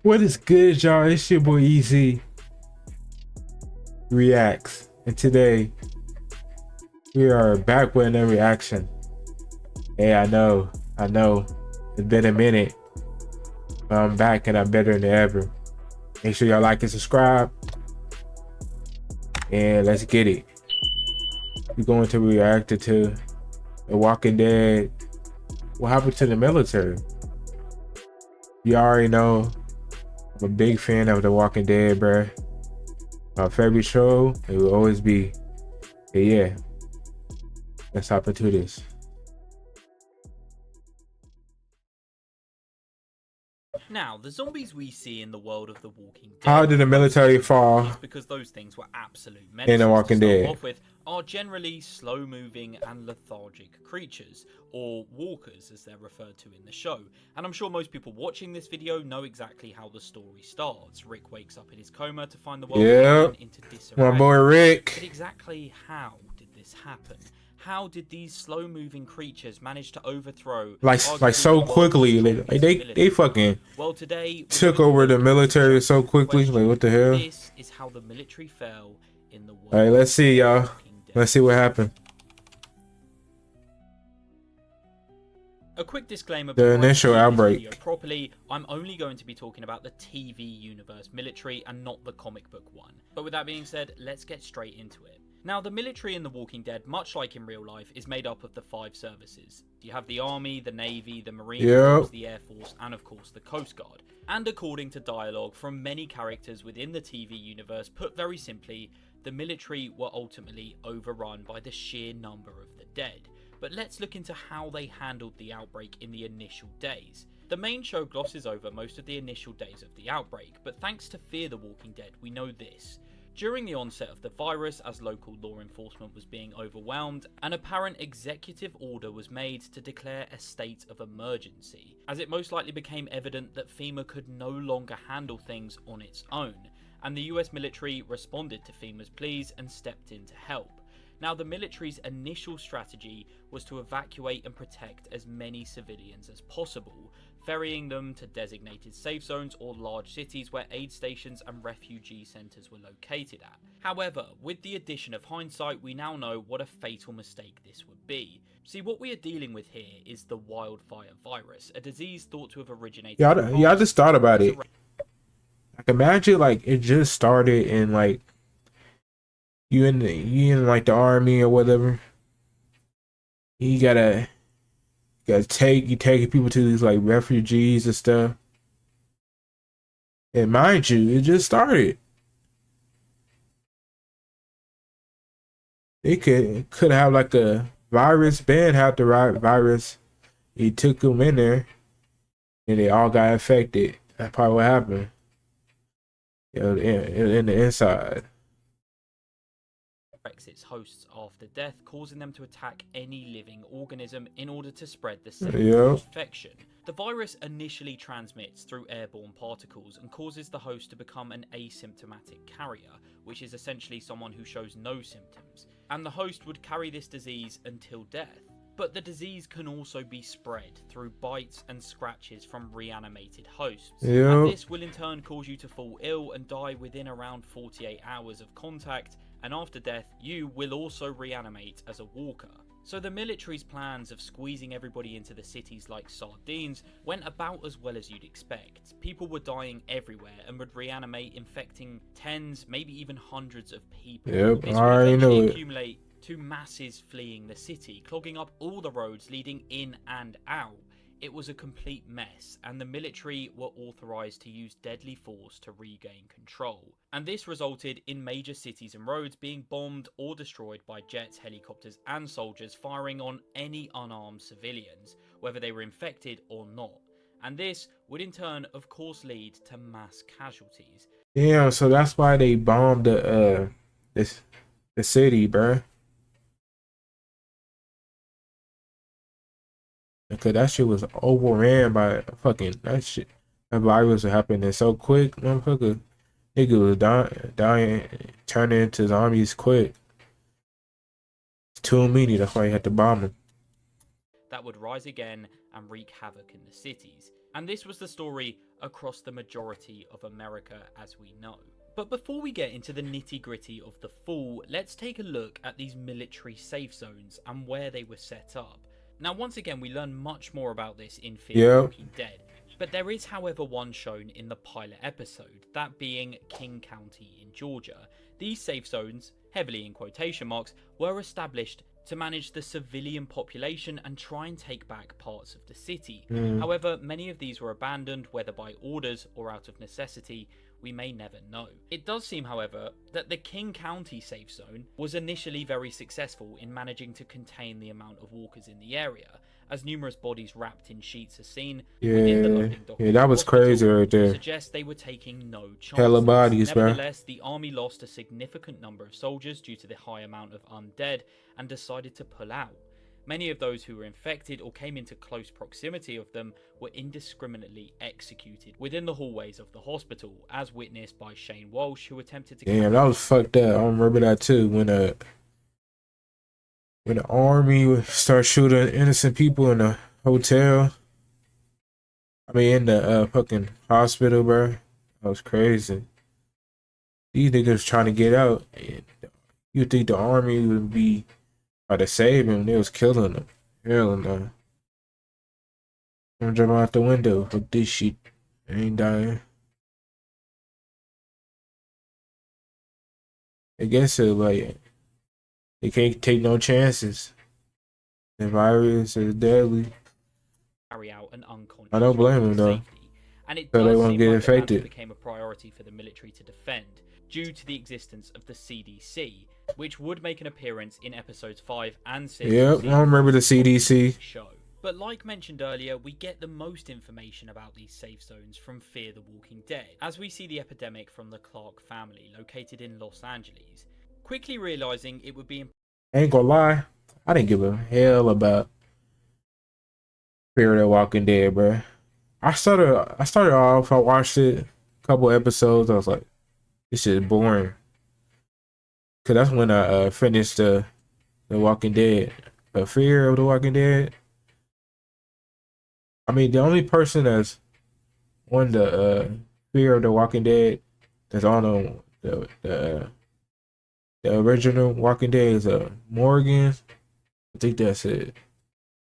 What is good, y'all? It's your boy EzReacts, and today we are back with another reaction. Hey, I know, it's been a minute, but I'm back and I'm better than ever. Make sure y'all like and subscribe, and let's get it. We're going to react to The Walking Dead. What happened to the military? You already know, I'm a big fan of The Walking Dead, bruh. My favorite show, it will always be. But yeah, let's hop into this. Now, the zombies we see in the world of The Walking Dead, How did the military fall because those things were absolute in menaces The Walking to start Dead? off with, are generally slow-moving and lethargic creatures, or walkers as they're referred to in the show. And I'm sure most people watching this video know exactly how the story starts. Rick wakes up in his coma to find the world fallen into disarray. My boy Rick. But exactly how did this happen? How did these slow-moving creatures manage to overthrow like so quickly? Like they fucking well, today took over the military so quickly. Like what the hell? This is how the military fell in the world. All right, let's see, y'all. Let's see what happened. A quick disclaimer: the initial outbreak. Properly, I'm only going to be talking about the TV universe military and not the comic book one. But with that being said, let's get straight into it. Now, the military in The Walking Dead, much like in real life, is made up of the 5 services. You have the Army, the Navy, the Marines, the Air Force, and of course the Coast Guard. And according to dialogue from many characters within the TV universe, put very simply, the military were ultimately overrun by the sheer number of the dead. But let's look into how they handled the outbreak in the initial days. The main show glosses over most of the initial days of the outbreak, but thanks to Fear the Walking Dead, we know this. During the onset of the virus, as local law enforcement was being overwhelmed, an apparent executive order was made to declare a state of emergency, as it most likely became evident that FEMA could no longer handle things on its own, and the US military responded to FEMA's pleas and stepped in to help. Now, the military's initial strategy was to evacuate and protect as many civilians as possible, ferrying them to designated safe zones or large cities where aid stations and refugee centres were located at. However, with the addition of hindsight, we now know what a fatal mistake this would be. See, what we are dealing with here is the wildfire virus, a disease thought to have originated... Yeah, I just thought about it. Like, imagine, like, it just started in, like, you in like the army or whatever. You gotta take people to these like refugees and stuff. And mind you, it just started. They could have like a virus. Ben had the right virus. He took them in there, and they all got infected. That's probably what happened. You know, in the inside. Its hosts after death, causing them to attack any living organism in order to spread the same infection. The virus initially transmits through airborne particles and causes the host to become an asymptomatic carrier, which is essentially someone who shows no symptoms, and the host would carry this disease until death. But the disease can also be spread through bites and scratches from reanimated hosts. And this will in turn cause you to fall ill and die within around 48 hours of contact, and after death, you will also reanimate as a walker. So the military's plans of squeezing everybody into the cities like sardines went about as well as you'd expect. People were dying everywhere and would reanimate, infecting tens, maybe even hundreds of people. This would eventually accumulate to masses fleeing the city, clogging up all the roads leading in and out. It was a complete mess, and the military were authorised to use deadly force to regain control. And this resulted in major cities and roads being bombed or destroyed by jets, helicopters and soldiers firing on any unarmed civilians, whether they were infected or not. And this would in turn, of course, lead to mass casualties. Yeah, so that's why they bombed the city, bruh. Because that shit was overran by fucking that shit. That virus was happening so quick, motherfucker. Nigga was dying, turning into zombies quick. It's too many, that's why you had to bomb them. That would rise again and wreak havoc in the cities. And this was the story across the majority of America as we know. But before we get into the nitty gritty of the fall, let's take a look at these military safe zones and where they were set up. Now once again we learn much more about this in Fear the Walking Dead, but there is however one shown in the pilot episode, that being King County in Georgia. These safe zones, heavily in quotation marks, were established to manage the civilian population and try and take back parts of the city. However, many of these were abandoned, whether by orders or out of necessity, we may never know. It does seem, however, that the King County safe zone was initially very successful in managing to contain the amount of walkers in the area, as numerous bodies wrapped in sheets are seen within the loading dock. Yeah, that was crazy right there. Suggest they were taking no chances. Hella bodies, bro. Nevertheless, the army lost a significant number of soldiers due to the high amount of undead and decided to pull out. Many of those who were infected or came into close proximity of them were indiscriminately executed within the hallways of the hospital, as witnessed by Shane Walsh, who attempted to... Damn, that was fucked up. I remember that too, when the army would start shooting innocent people in the hotel. I mean, in the fucking hospital, bro. That was crazy. These niggas trying to get out. And you think the army would be try to save him? They was killing him. Hell no. I'm jumping out the window. Fuck this shit. I ain't dying. I guess so, like, they can't take no chances. The virus is deadly. Carry out an unconscious... I don't blame them though. And it So does they won't seem get like infected. Atlanta became a priority for the military to defend, due to the existence of the CDC, which would make an appearance in episodes 5 and 6. Yep, I remember the CDC. Show. But like mentioned earlier, we get the most information about these safe zones from Fear the Walking Dead, as we see the epidemic from the Clark family, located in Los Angeles, quickly realizing it would be... Ain't gonna lie, I didn't give a hell about Fear the Walking Dead, bro. I started off, I watched it, a couple episodes, I was like, this shit is boring. Cause that's when I finished the Walking Dead. Fear of the Walking Dead. I mean, the only person that's on the Fear of the Walking Dead that's on the original Walking Dead is Morgan. I think that's it.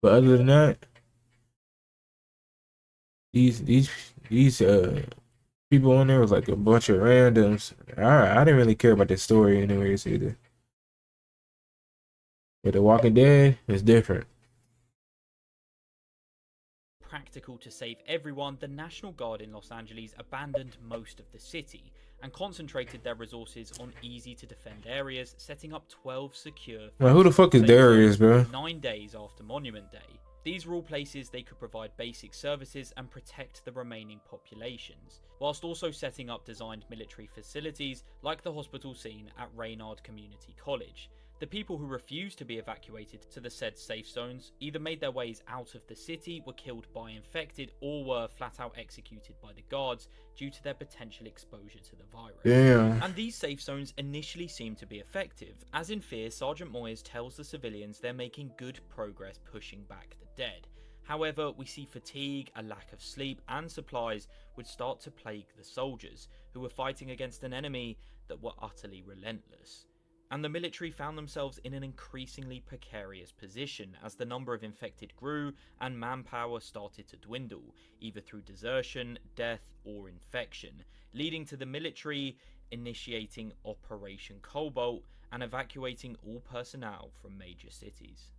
But other than that, these people on there was like a bunch of randoms. I didn't really care about the story anyways either. But the Walking Dead is different. Practical to save everyone, the National Guard in Los Angeles abandoned most of the city and concentrated their resources on easy to defend areas, setting up 12 secure... Well, who the fuck is Darius, bro? 9 days after Monument Day. These were all places they could provide basic services and protect the remaining populations, whilst also setting up designed military facilities like the hospital scene at Raynard Community College. The people who refused to be evacuated to the said safe zones either made their ways out of the city, were killed by infected, or were flat out executed by the guards due to their potential exposure to the virus. Damn. And these safe zones initially seemed to be effective, as in Fear, Sergeant Moyes tells the civilians they're making good progress pushing back the dead. However, we see fatigue, a lack of sleep, and supplies would start to plague the soldiers, who were fighting against an enemy that were utterly relentless. And the military found themselves in an increasingly precarious position as the number of infected grew and manpower started to dwindle, either through desertion, death, or infection, leading to the military initiating Operation Cobalt and evacuating all personnel from major cities.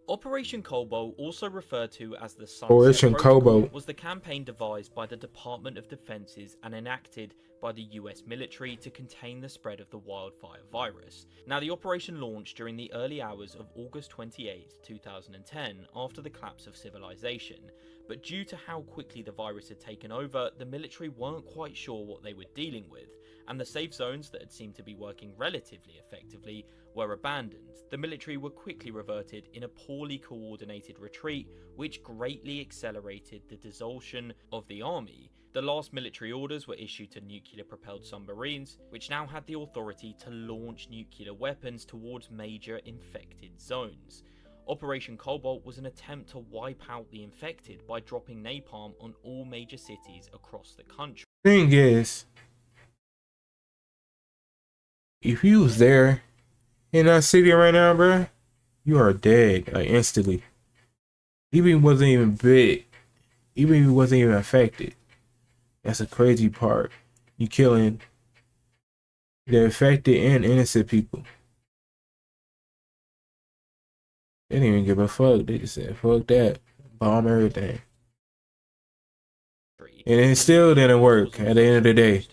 Operation Cobalt, also referred to as the Sunset Operation Protocol, Cobalt was the campaign devised by the Department of Defenses and enacted by the US military to contain the spread of the wildfire virus. Now, the operation launched during the early hours of August 28, 2010, after the collapse of civilization, but due to how quickly the virus had taken over, the military weren't quite sure what they were dealing with, and the safe zones that had seemed to be working relatively effectively were abandoned. The military were quickly reverted in a poorly coordinated retreat, which greatly accelerated the dissolution of the army, The last military orders were issued to nuclear-propelled submarines, which now had the authority to launch nuclear weapons towards major infected zones. Operation Cobalt was an attempt to wipe out the infected by dropping napalm on all major cities across the country. Thing is, if you was there in that city right now, bro, you are dead, like instantly. Even if it wasn't even big, even if it wasn't even affected. That's a crazy part. You killing the infected and innocent people. They didn't even give a fuck. They just said, fuck that. Bomb everything. And it still didn't work at the end of the day.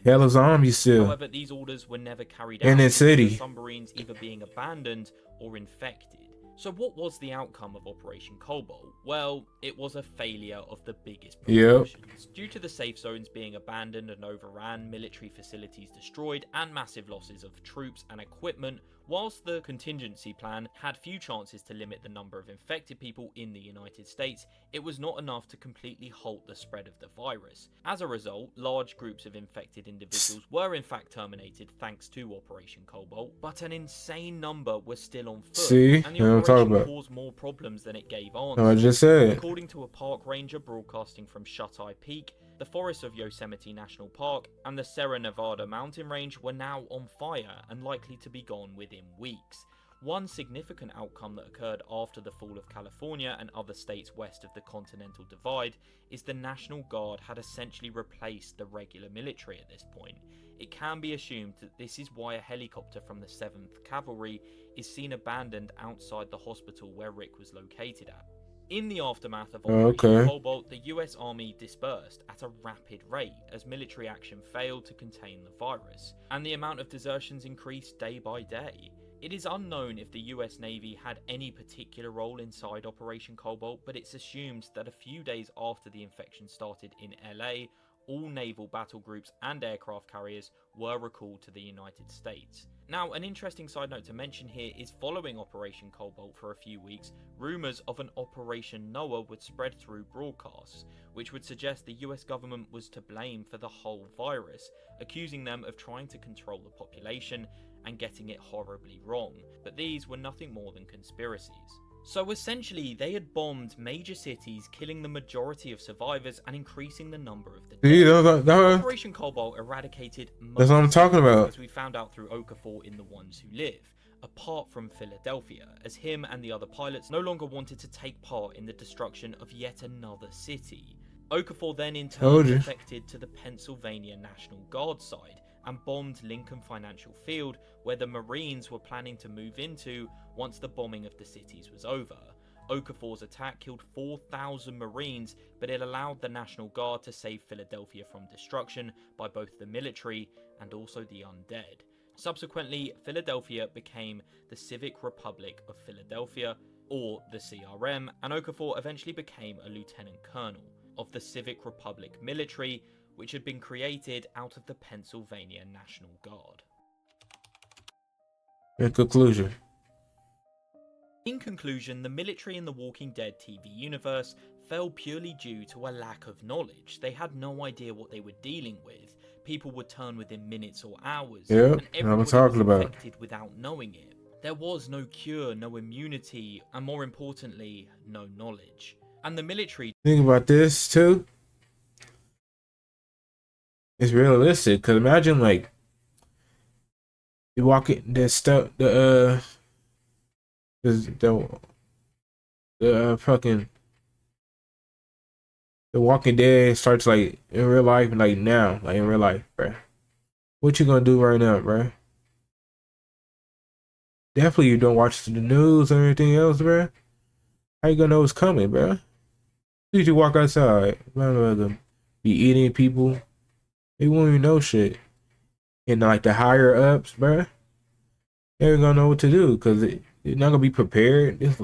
Hella zombies still. However, these orders were never carried in out the city. the submarines either being abandoned or infected. So what was the outcome of Operation Cobalt? Well, it was a failure of the biggest proportions. Due to the safe zones being abandoned and overran, military facilities destroyed, and massive losses of troops and equipment, whilst the contingency plan had few chances to limit the number of infected people in the United States, it was not enough to completely halt the spread of the virus. As a result, large groups of infected individuals were in fact terminated thanks to Operation Cobalt, but an insane number were still on foot. See, and the operation caused more problems than it gave answers. I just said. According to a park ranger broadcasting from Shut-Eye Peak, the forests of Yosemite National Park and the Sierra Nevada mountain range were now on fire and likely to be gone within weeks. One significant outcome that occurred after the fall of California and other states west of the Continental Divide is the National Guard had essentially replaced the regular military at this point. It can be assumed that this is why a helicopter from the 7th Cavalry is seen abandoned outside the hospital where Rick was located at. In the aftermath of Operation Cobalt, the US Army dispersed at a rapid rate as military action failed to contain the virus, and the amount of desertions increased day by day. It is unknown if the US Navy had any particular role inside Operation Cobalt, but it's assumed that a few days after the infection started in LA, all naval battle groups and aircraft carriers were recalled to the United States. Now, an interesting side note to mention here is following Operation Cobalt for a few weeks, rumours of an Operation Noah would spread through broadcasts, which would suggest the US government was to blame for the whole virus, accusing them of trying to control the population and getting it horribly wrong, but these were nothing more than conspiracies. So essentially, they had bombed major cities, killing the majority of survivors and increasing the number of the dead. Operation Cobalt eradicated most that's what I'm talking about, as we found out through Okafor in The Ones Who Live, apart from Philadelphia, as him and the other pilots no longer wanted to take part in the destruction of yet another city. Okafor then in turn defected to the Pennsylvania National Guard side and bombed Lincoln Financial Field, where the Marines were planning to move into once the bombing of the cities was over. Okafor's attack killed 4,000 Marines, but it allowed the National Guard to save Philadelphia from destruction by both the military and also the undead. Subsequently, Philadelphia became the Civic Republic of Philadelphia, or the CRM, and Okafor eventually became a lieutenant colonel of the Civic Republic military, which had been created out of the Pennsylvania National Guard. In conclusion, the military in the Walking Dead TV universe fell purely due to a lack of knowledge. They had no idea what they were dealing with. People would turn within minutes or hours, and everybody was infected without knowing it. There was no cure, no immunity, and more importantly, no knowledge. And the military... Think about this too. It's realistic, because imagine like you walk in the stuff, the fucking The Walking Dead starts like in real life, like now, like in real life, bruh. What you gonna do right now, bruh? Definitely you don't watch the news or anything else, bruh. How you gonna know it's coming, bruh? You just walk outside, be eating people. They won't even know shit. And like the higher ups, bruh, they ain't gonna know what to do because they're not gonna be prepared. This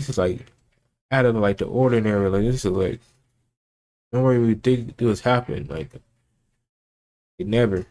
is like out of like the ordinary. Like this is like nobody really think this happened. Like it never.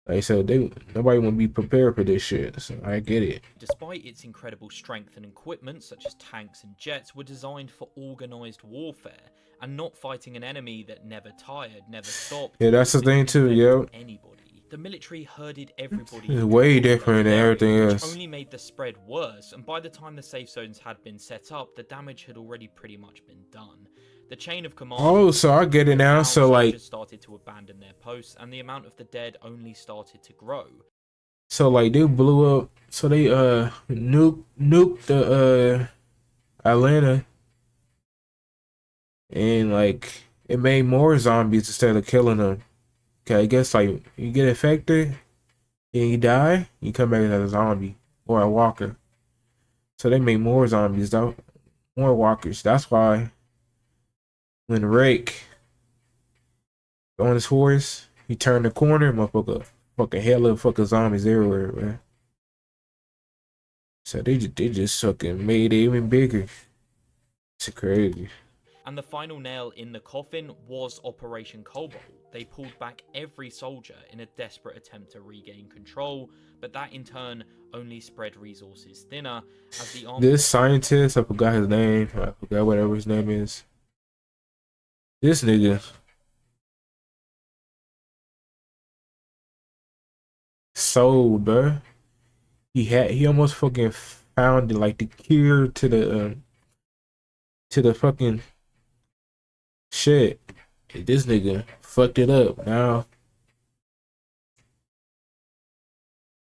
Like so, nobody want to be prepared for this shit. So I get it. Despite its incredible strength and equipment, such as tanks and jets, were designed for organized warfare, and not fighting an enemy that never tired, never stopped. Yeah, that's the thing too, yo. Anybody. The military herded everybody. It's way different than everything which else. only made the spread worse, and by the time the safe zones had been set up, the damage had already pretty much been done. The chain of command. Oh, so I get it now. So like, started to abandon their posts, and the amount of the dead only started to grow. so like they blew up. So they nuked the Atlanta, and like it made more zombies instead of killing them. Okay, I guess like you get infected and you die, you come back as a zombie or a walker. So they made more zombies though, more walkers. That's why when Rake on his horse, he turned the corner, motherfucker, fucking hella fucking zombies everywhere, man. So they just fucking made it even bigger. It's crazy. And the final nail in the coffin was Operation Cobalt. They pulled back every soldier in a desperate attempt to regain control, but that in turn only spread resources thinner as the army. This scientist, I forgot his name. I forgot whatever his name is. This nigga sold, bruh. He almost fucking found it, like the cure to the fucking shit. This nigga fucked it up. Now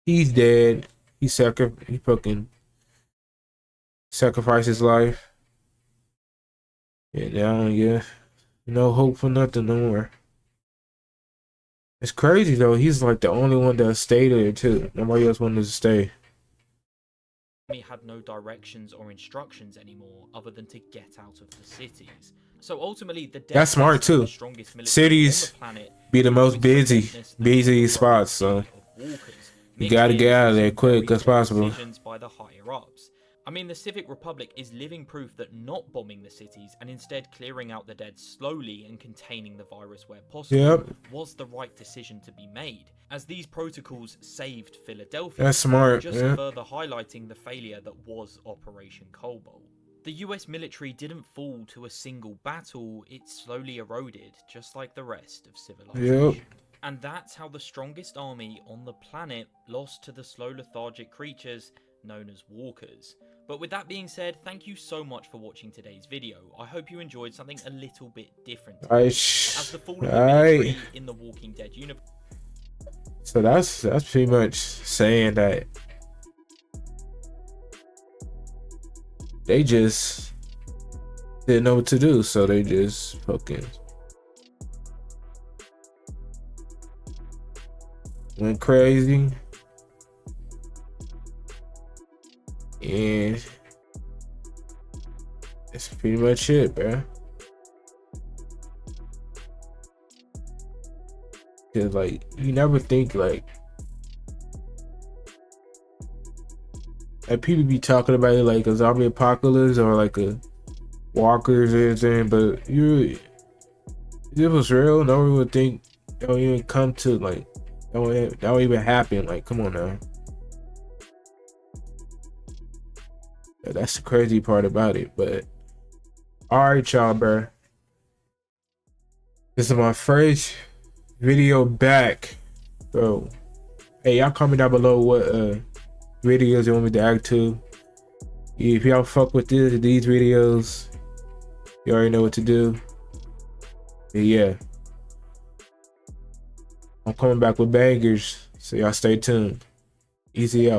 he's dead. He fucking sacrificed his life. And now, yeah, no hope for nothing no more. It's crazy though. He's like the only one that stayed there too. Nobody else wanted to stay. Had no directions or instructions anymore other than to get out of the cities. So ultimately, that's smart too. Cities be the most busy spots, so you gotta get out of there quick as possible. By the higher ups. I mean, the Civic Republic is living proof that not bombing the cities and instead clearing out the dead slowly and containing the virus where possible was the right decision to be made, as these protocols saved Philadelphia. That's smart. Just further highlighting the failure that was Operation Cobalt. The US military didn't fall to a single battle, it slowly eroded, just like the rest of civilization. And that's how the strongest army on the planet lost to the slow lethargic creatures known as walkers. But with that being said, thank you so much for watching today's video. I hope you enjoyed something a little bit different. As the fall of the military in the Walking Dead universe. So that's pretty much saying that they just didn't know what to do, so they just fucking went crazy. And that's pretty much it, bro. Cause like you never think like people be talking about it like a zombie apocalypse or like a walkers or anything, but if it was real, no one would think that would even come to like that would even happen. Like, come on now. Yeah, that's the crazy part about it. But alright, y'all, bro. This is my first video back. So hey, y'all comment down below what videos you want me to act to. If y'all fuck with these videos, you already know what to do. But yeah, I'm coming back with bangers, so y'all stay tuned. Easy out.